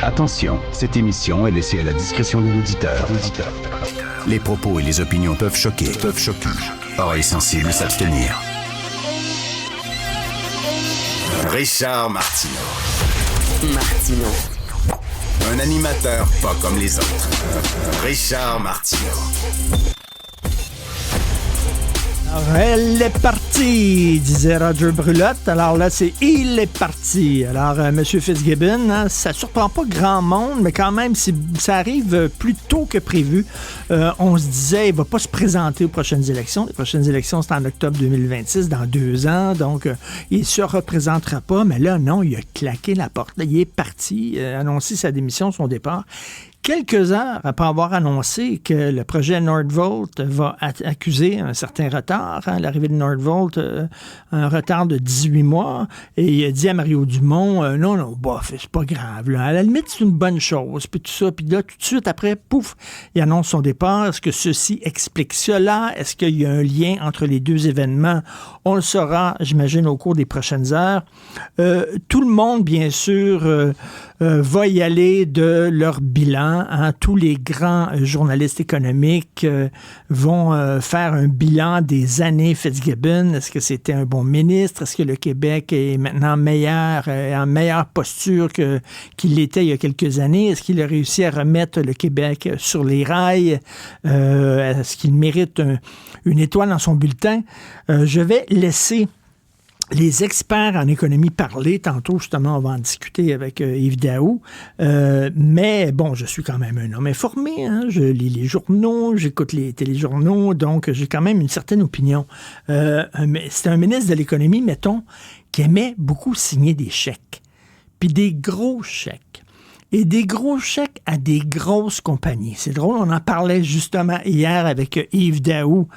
Attention, cette émission est laissée à la discrétion de l'auditeur. Les propos et les opinions peuvent choquer. Oreilles sensibles s'abstenir. Richard Martineau. Un animateur pas comme les autres. Richard Martineau. Alors, elle est partie, disait Roger Brulotte. Alors là, c'est il est parti. Alors, M. Fitzgibbon, hein, ça surprend pas grand monde, mais quand même, ça arrive plus tôt que prévu. On se disait, il va pas se présenter aux prochaines élections. Les prochaines élections, c'est en octobre 2026, dans 2 ans. Donc, il se représentera pas. Mais là, non, il a claqué la porte. Là, il est parti, annoncé sa démission, son départ. Quelques heures après avoir annoncé que le projet Nordvolt va accuser un certain retard, hein, l'arrivée de Nordvolt, un retard de 18 mois, et il a dit à Mario Dumont, non, bof, c'est pas grave, là. À la limite, c'est une bonne chose, puis tout ça, puis là, tout de suite après, pouf, il annonce son départ. Est-ce que ceci explique cela? Est-ce qu'il y a un lien entre les deux événements? On le saura, j'imagine, au cours des prochaines heures. Tout le monde, bien sûr, va y aller de leur bilan. Hein. Tous les grands journalistes économiques vont faire un bilan des années Fitzgibbon. Est-ce que c'était un bon ministre? Est-ce que le Québec est maintenant meilleur, en meilleure posture qu'il l'était il y a quelques années? Est-ce qu'il a réussi à remettre le Québec sur les rails? Est-ce qu'il mérite une étoile dans son bulletin? Je vais laisser les experts en économie parler. Tantôt, justement, on va en discuter avec Yves Daou. Mais bon, je suis quand même un homme informé. Hein? Je lis les journaux, j'écoute les téléjournaux, donc j'ai quand même une certaine opinion. C'est un ministre de l'économie, mettons, qui aimait beaucoup signer des chèques. Puis des gros chèques. Et des gros chèques à des grosses compagnies. C'est drôle, on en parlait justement hier avec Yves Daou,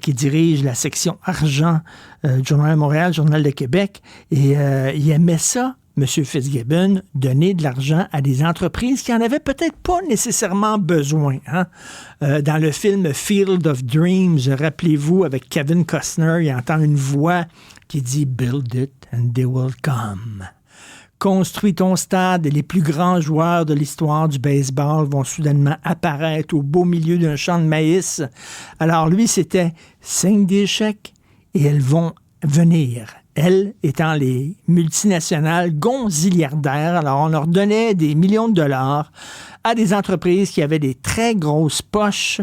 qui dirige la section argent du Journal de Montréal, Journal de Québec. Et il aimait ça, M. Fitzgibbon, donner de l'argent à des entreprises qui en avaient peut-être pas nécessairement besoin. Hein? Dans le film Field of Dreams, rappelez-vous, avec Kevin Costner, il entend une voix qui dit « Build it and they will come ». Construis ton stade et les plus grands joueurs de l'histoire du baseball vont soudainement apparaître au beau milieu d'un champ de maïs. Alors lui, c'était signe des chèques et elles vont venir. Elles étant les multinationales gonziliardaires. Alors on leur donnait des millions de dollars à des entreprises qui avaient des très grosses poches.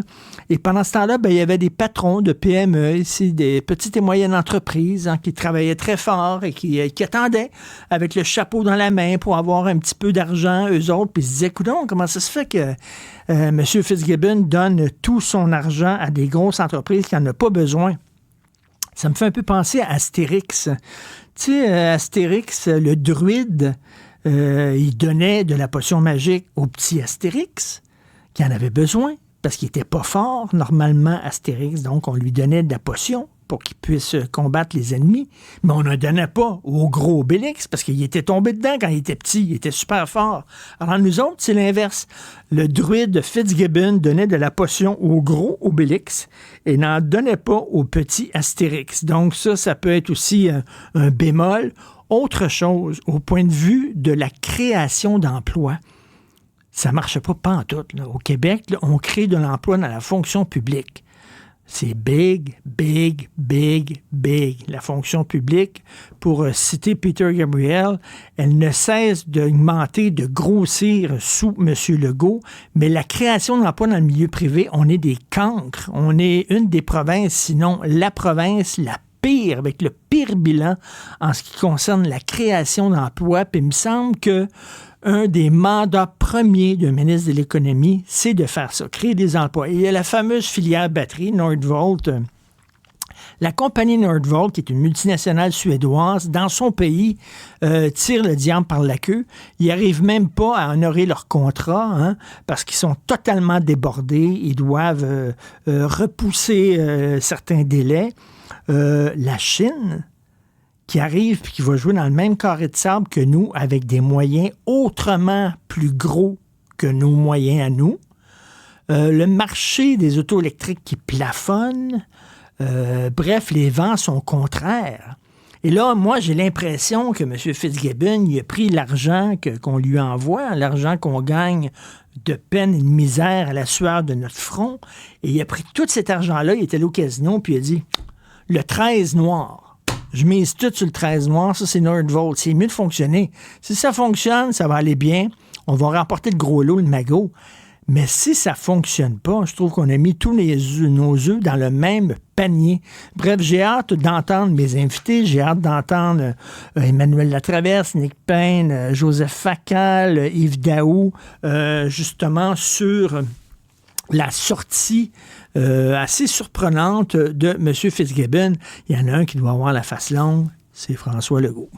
Et pendant ce temps-là, il y avait des patrons de PME, ici, des petites et moyennes entreprises qui travaillaient très fort et qui attendaient avec le chapeau dans la main pour avoir un petit peu d'argent, eux autres. Puis ils se disaient, coudonc, comment ça se fait que M. Fitzgibbon donne tout son argent à des grosses entreprises qui n'en ont pas besoin? Ça me fait un peu penser à Astérix. Tu sais, Astérix, le druide, il donnait de la potion magique au petit Astérix qui en avait besoin parce qu'il n'était pas fort, normalement, Astérix. Donc, on lui donnait de la potion pour qu'il puisse combattre les ennemis. Mais on ne donnait pas au gros Obélix parce qu'il était tombé dedans quand il était petit. Il était super fort. Alors, nous autres, c'est l'inverse. Le druide Fitzgibbon donnait de la potion au gros Obélix et n'en donnait pas au petit Astérix. Donc, ça peut être aussi un bémol. Autre chose, au point de vue de la création d'emplois, ça ne marche pas pantoute. Là. Au Québec, là, on crée de l'emploi dans la fonction publique. C'est big, big, big, big. La fonction publique, pour citer Peter Gabriel, elle ne cesse d'augmenter, de grossir sous M. Legault, mais la création d'emplois dans le milieu privé, on est des cancres. On est une des provinces, sinon la province la pire, avec le pire bilan en ce qui concerne la création d'emplois. Puis il me semble que un des mandats premiers d'un ministre de l'économie, c'est de faire ça, créer des emplois. Et il y a la fameuse filière batterie, Nordvolt. La compagnie Nordvolt, qui est une multinationale suédoise, dans son pays, tire le diable par la queue. Ils n'arrivent même pas à honorer leur contrat, parce qu'ils sont totalement débordés. Ils doivent repousser certains délais. La Chine, qui arrive et qui va jouer dans le même carré de sable que nous, avec des moyens autrement plus gros que nos moyens à nous. Le marché des autos électriques qui plafonne. Bref, les vents sont contraires. Et là, moi, j'ai l'impression que M. Fitzgibbon, il a pris l'argent qu'on lui envoie, l'argent qu'on gagne de peine et de misère à la sueur de notre front, et il a pris tout cet argent-là, il était allé au casino, puis il a dit, le 13 noir, je mise tout sur le 13 noir, ça c'est Nordvolt, c'est mieux de fonctionner. Si ça fonctionne, ça va aller bien, on va remporter le gros lot, le magot. Mais si ça fonctionne pas, je trouve qu'on a mis tous nos œufs dans le même panier. Bref, j'ai hâte d'entendre mes invités. J'ai hâte d'entendre Emmanuel Latraverse, Nick Payne, Joseph Facal, Yves Daou, justement sur la sortie assez surprenante de M. Fitzgibbon. Il y en a un qui doit avoir la face longue, c'est François Legault.